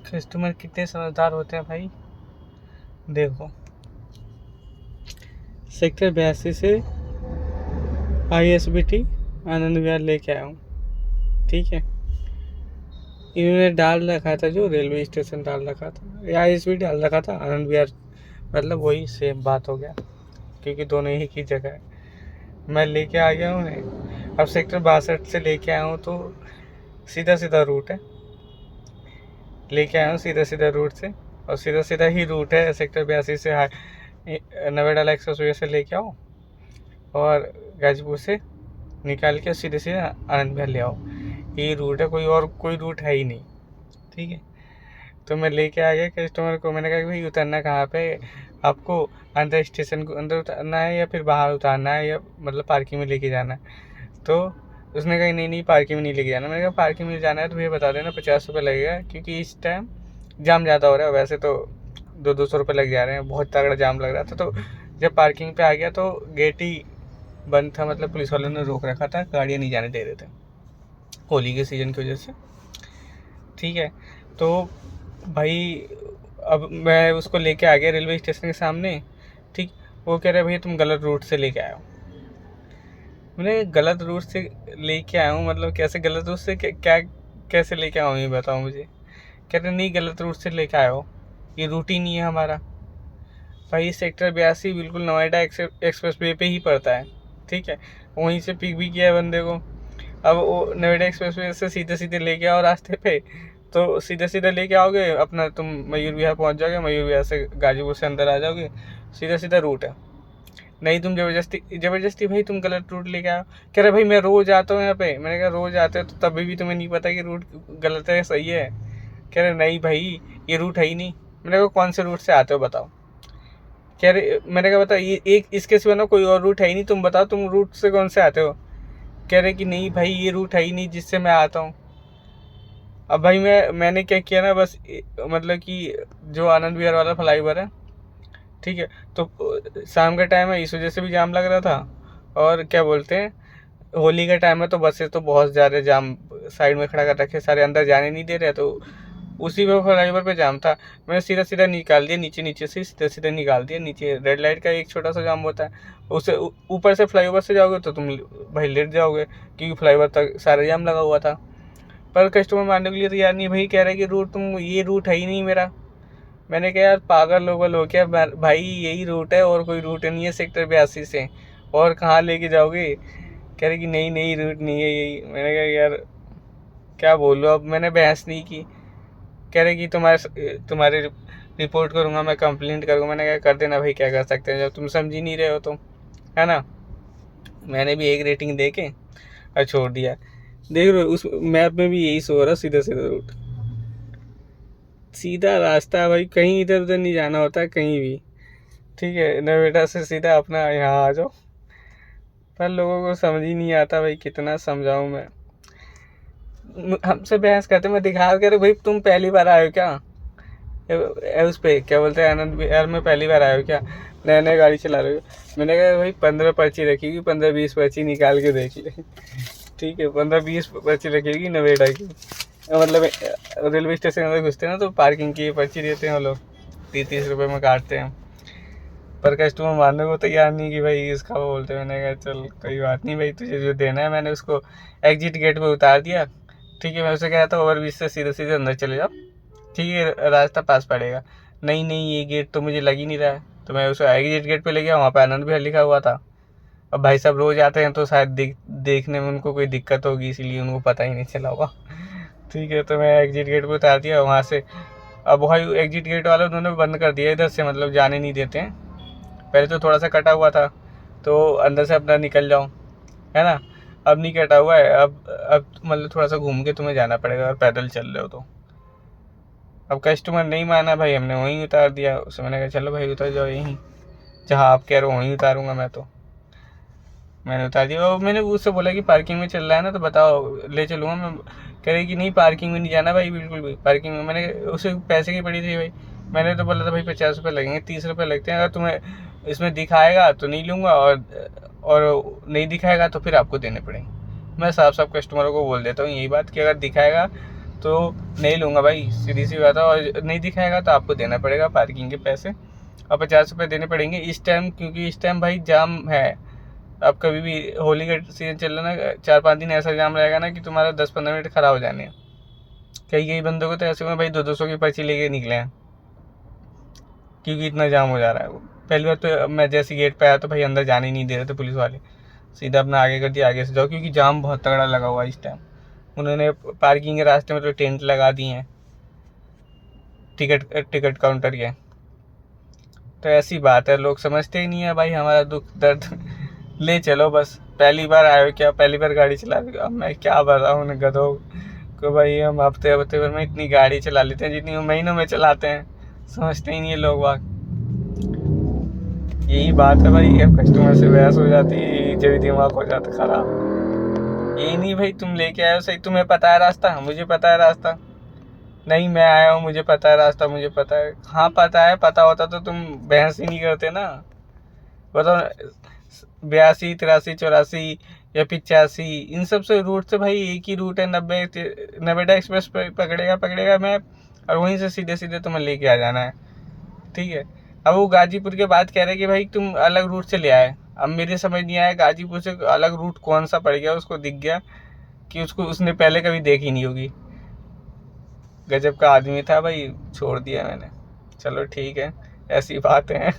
Customer कितने समझदार होते हैं भाई। देखो, सेक्टर 82 से ISBT आनंद विहार लेके आया हूँ, ठीक है। इन्होंने डाल रखा था, जो रेलवे स्टेशन डाल रखा था या ISBT डाल रखा था, आनंद विहार मतलब वही सेम बात हो गया, क्योंकि दोनों ही की जगह है। मैं लेके आ गया हूँ उन्हें। अब सेक्टर 62 से लेके आया हूँ, तो सीधा सीधा रूट है, लेके आया हूँ सीधा सीधा रूट से, और सीधा सीधा ही रूट है सेक्टर 82 से नवेडाला एक्सप्रेस से लेके आओ, और गाजीपुर से निकाल के सीधे सीधे आनंद विहार ले आओ। यही रूट है, कोई और कोई रूट है ही नहीं, ठीक है। तो मैं लेके आ गया कस्टमर को, मैंने कहा कि भाई उतरना कहाँ पे, आपको अंदर स्टेशन को अंदर उतारना है या फिर बाहर उतारना है, या मतलब पार्किंग में लेके जाना है। तो उसने कहा नहीं नहीं, पार्किंग में नहीं लेके जाना। मैंने कहा पार्किंग में जाना है तो भैया बता देना, 50 रुपये लगेगा, क्योंकि इस टाइम जाम ज़्यादा हो रहा है। वैसे तो 200 रुपये लग जा रहे हैं, बहुत तगड़ा जाम लग रहा था। तो जब पार्किंग पे आ गया तो गेट ही बंद था, मतलब पुलिस वालों ने रोक रखा था, गाड़ियाँ नहीं जाने दे रहे थे होली के सीज़न की वजह से, ठीक है। तो भाई अब मैं उसको लेके आ गया रेलवे स्टेशन के सामने, ठीक। वो कह रहे भैया तुम गलत रूट से लेके आए हो। मैंने गलत रूट से लेके आया हूँ, मतलब कैसे गलत रूट से, क्या कैसे लेके आऊँ ये बताओ मुझे। कह रहे नहीं, गलत रूट से लेके आए हो, ये रूट ही नहीं है हमारा। भाई सेक्टर 82 बिल्कुल नोएडा एक्सप्रेस वे पे ही पड़ता है, ठीक है। वहीं से पिक भी किया है बंदे को। अब वो नोएडा एक्सप्रेस वे से सीधे सीधे लेके आओ रास्ते पे, तो सीधे सीधे लेके आओगे अपना, तुम मयूर विहार पहुँच जाओगे, मयूर विहार से गाजीपुर से अंदर आ जाओगे, सीधा सीधा रूट है। नहीं, तुम ज़बरदस्ती भाई तुम गलत रूट लेके आओ। कह रहे भाई मैं रोज़ आता हूँ यहाँ पे। मैंने कहा रोज़ आते हो तो तभी भी तुम्हें नहीं पता कि रूट गलत है सही है। कह रहे नहीं भाई, ये रूट है ही नहीं। मैंने कहा कौन से रूट से आते हो बताओ। कह रहे, मैंने कहा बताओ, ये एक इसके सिवा ना कोई और रूट है ही नहीं, तुम बताओ तुम रूट से कौन से आते हो। कह रहे कि नहीं भाई, ये रूट है ही नहीं जिससे मैं आता हूँ। अब भाई मैंने क्या किया ना, बस मतलब कि जो आनंद विहार वाला फ्लाईओवर है, ठीक है। तो शाम का टाइम है, इस वजह से भी जाम लग रहा था, और क्या बोलते हैं, होली का टाइम है तो बसें तो बहुत ज़्यादा जाम साइड में खड़ा कर रखे, सारे अंदर जाने नहीं दे रहे, तो उसी पे फ्लाईओवर पे जाम था। मैंने सीधा सीधा निकाल दिया, नीचे नीचे से सीधा सीधा निकाल दिया। नीचे रेड लाइट का एक छोटा सा जाम होता है, उससे ऊपर से फ्लाईओवर से जाओगे तो तुम भाई लेट जाओगे, क्योंकि फ्लाईओवर तक सारा जाम लगा हुआ था। पर कस्टमर मानने के लिए तैयार नहीं, भाई कह रहे कि रूट तुम, ये रूट है ही नहीं मेरा। मैंने कहा यार पागल लोगल हो क्या भाई, यही रूट है और कोई रूट नहीं है सेक्टर 82 से, और कहाँ लेके जाओगे। कह रहे कि नहीं नहीं, रूट नहीं है यही। मैंने कहा यार क्या बोलूँ, अब मैंने बहस नहीं की। कह रहे कि तुम्हारे रिपोर्ट करूँगा, मैं कंप्लेंट करूँगा। मैंने कहा कर देना भाई, क्या कर सकते हैं, जब तुम समझ ही नहीं रहे हो तो, है ना। मैंने भी एक रेटिंग दे के और छोड़ दिया। देख रहे हो उस मैप में भी यही सो रहा, सीधा सीधा रूट, सीधा रास्ता है भाई, कहीं इधर उधर नहीं जाना होता है कहीं भी, ठीक है। नोएडा से सीधा अपना यहाँ आ जाओ। पर लोगों को समझ ही नहीं आता भाई, कितना समझाऊँ मैं। हमसे बहस करते, मैं दिखा कर भाई तुम पहली बार आए हो क्या, उस पे क्या बोलते हैं आनंद विहार में पहली बार आए हो क्या, नया नया गाड़ी चला रहे हो। मैंने कहा भाई 15 पर्ची रखेगी, 15-20 पर्ची निकाल के देख ले, ठीक है। 15-20 पर्ची रखेगी नोएडा की, मतलब रेलवे स्टेशन अंदर घुसते हैं ना, तो पार्किंग की पर्ची देते हैं वो लोग, 30-30 रुपये में काटते हैं। पर कस्टमर मानने को तैयार नहीं कि भाई इसका वो बोलते। मैंने कहा चल कोई बात नहीं भाई, तुझे जो देना है। मैंने उसको एग्जिट गेट पे उतार दिया, ठीक है। मैं उसे कहा था ओवर ब्रिज से सीधे सीधे अंदर चले जाओ, ठीक है, रास्ता पास पड़ेगा। नहीं नहीं, ये गेट तो मुझे लग ही नहीं रहा है। तो मैं उसे एग्जिट गेट पे ले गया, वहाँ पे आनंद विहार लिखा हुआ था। अब भाई साहब रोज आते हैं तो शायद देखने में उनको कोई दिक्कत होगी, इसीलिए उनको पता ही नहीं चला होगा, ठीक है। तो मैं एग्जिट गेट पे उतार दिया वहाँ से। अब भाई एग्जिट गेट वाले उन्होंने बंद कर दिया इधर से, मतलब जाने नहीं देते हैं। पहले तो थोड़ा सा कटा हुआ था, तो अंदर से अपना निकल जाओ, है ना। अब नहीं कटा हुआ है, अब मतलब थोड़ा सा घूम के तुम्हें जाना पड़ेगा अगर पैदल चल रहे हो तो। अब कस्टमर नहीं माना भाई, हमने वहीं उतार दिया उसे। मैंने कहा चलो भाई उतर जाओ यहीं, जहाँ आप कह रहे हो वहीं उतारूँगा मैं। तो मैंने उतार दिया, और मैंने उससे बोला कि पार्किंग में चल रहा है ना, तो बताओ ले चलूँगा मैं। कह रही कि नहीं, पार्किंग में नहीं जाना भाई, बिल्कुल भी पार्किंग में। मैंने उसे पैसे की पड़ी थी भाई, मैंने तो बोला था भाई 50 रुपये लगेंगे, 30 रुपये लगते हैं, अगर तुम्हें इसमें दिखाएगा तो नहीं लूँगा, और नहीं दिखाएगा तो फिर आपको देने पड़ेंगे। मैं साफ साफ कस्टमरों को बोल देता हूँ यही बात कि अगर दिखाएगा तो नहीं लूँगा भाई, सीधी सी बात है। और नहीं दिखाएगा तो आपको देना पड़ेगा पार्किंग के पैसे, और 50 रुपये देने पड़ेंगे इस टाइम, क्योंकि इस टाइम भाई जाम है। अब कभी भी होली का सीजन चल रहा है ना, 4-5 दिन ऐसा जाम रहेगा ना कि तुम्हारा 10-15 मिनट खराब हो जाने हैं। कई बंदों को तो ऐसे में भाई 200 की पर्ची लेके निकले हैं, क्योंकि इतना जाम हो जा रहा है। पहली बार तो मैं जैसे गेट पे आया तो भाई अंदर जाने ही नहीं दे रहे थे पुलिस वाले, सीधा अपना आगे कर दिया, आगे से जाओ, क्योंकि जाम बहुत तगड़ा लगा हुआ है इस टाइम। उन्होंने पार्किंग के रास्ते में तो टेंट लगा दिए हैं टिकट काउंटर के। तो ऐसी बात है, लोग समझते ही नहीं है भाई हमारा दुख दर्द। ले चलो बस, पहली बार आए हो क्या, पहली बार गाड़ी चला रहे हो। अब मैं क्या बताऊँ उन गधों को भाई, हम हफ्ते भर में इतनी गाड़ी चला लेते हैं जितनी महीनों में चलाते हैं, समझते ही नहीं है लोग बाग। यही बात है भाई, अब कस्टमर से बहस हो जाती है, जब दिमाग हो जाता खराब। यही नहीं भाई, तुम लेके आए हो सही, तुम्हें पता है रास्ता, मुझे पता है रास्ता नहीं, मैं आया हूँ, मुझे पता है रास्ता, मुझे पता है। हाँ पता है, पता होता तो तुम बहस ही नहीं करते ना। बताओ, 82, 83, 84 या 85, इन सब से रूट से भाई एक ही रूट है, नवेटा एक्सप्रेस पकड़ेगा मैप, और वहीं से सीधे सीधे तुम्हें लेके आ जाना है, ठीक है। अब वो गाजीपुर के बाद कह रहे कि भाई तुम अलग रूट से ले आए। अब मेरे समझ नहीं आया गाजीपुर से अलग रूट कौन सा पड़ गया, उसको दिख गया कि उसने पहले कभी देखी नहीं होगी। गजब का आदमी था भाई, छोड़ दिया मैंने। चलो ठीक है, ऐसी बातें हैं।